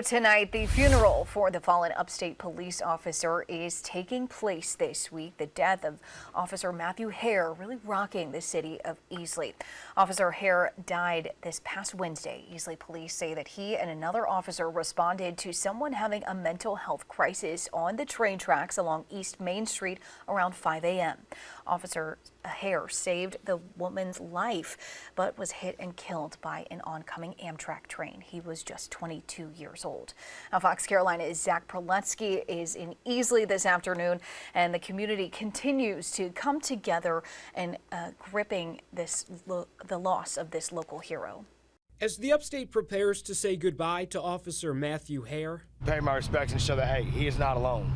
Tonight, the funeral for the fallen upstate police officer is taking place this week. The death of Officer Matthew Hare really rocking the city of Easley. Officer Hare died this past Wednesday. Easley police say that he and another officer responded to someone having a mental health crisis on the train tracks along East Main Street around 5 a.m. Officer Hare saved the woman's life, but was hit and killed by an oncoming Amtrak train. He was just 22 years old. Now, Fox Carolina's Zach Proletsky is in Easley this afternoon, and the community continues to come together and gripping the loss of this local hero. As the upstate prepares to say goodbye to Officer Matthew Hare, pay my respects and show that, hey, he is not alone.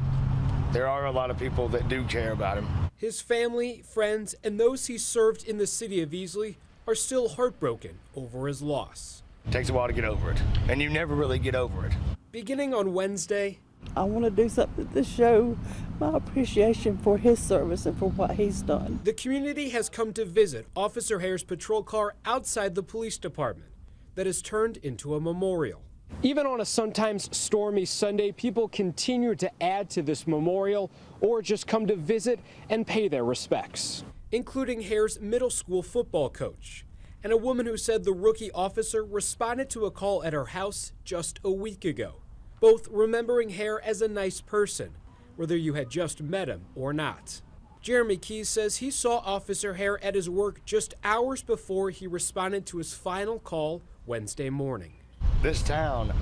There are a lot of people that do care about him. His family, friends, and those he served in the city of Easley are still heartbroken over his loss. It takes a while to get over it, and you never really get over it. Beginning on Wednesday, I want to do something to show my appreciation for his service and for what he's done. The community has come to visit Officer Hare's patrol car outside the police department that has turned into a memorial. Even on a sometimes stormy Sunday, people continue to add to this memorial or just come to visit and pay their respects, including Hare's middle school football coach and a woman who said the rookie officer responded to a call at her house just a week ago, both remembering Hare as a nice person, whether you had just met him or not. Jeremy Keys says he saw Officer Hare at his work just hours before he responded to his final call Wednesday morning. This town,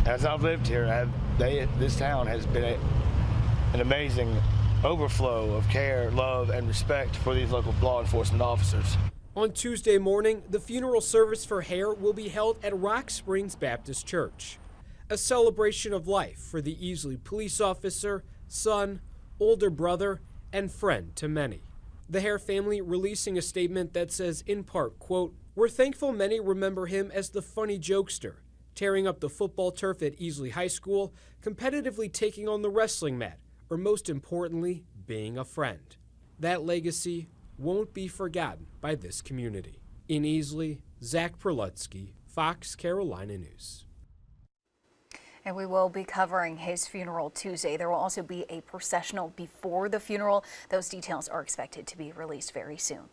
as I've lived here, this town has been an amazing overflow of care, love, and respect for these local law enforcement officers. On Tuesday morning, the funeral service for Hare will be held at Rock Springs Baptist Church, a celebration of life for the Easley police officer, son, older brother, and friend to many. The Hare family releasing a statement that says, in part, quote, "We're thankful many remember him as the funny jokester, tearing up the football turf at Easley High School, competitively taking on the wrestling mat, or most importantly, being a friend. That legacy won't be forgotten by this community." In Easley, Zach Proletsky, Fox Carolina News. And we will be covering his funeral Tuesday. There will also be a processional before the funeral. Those details are expected to be released very soon.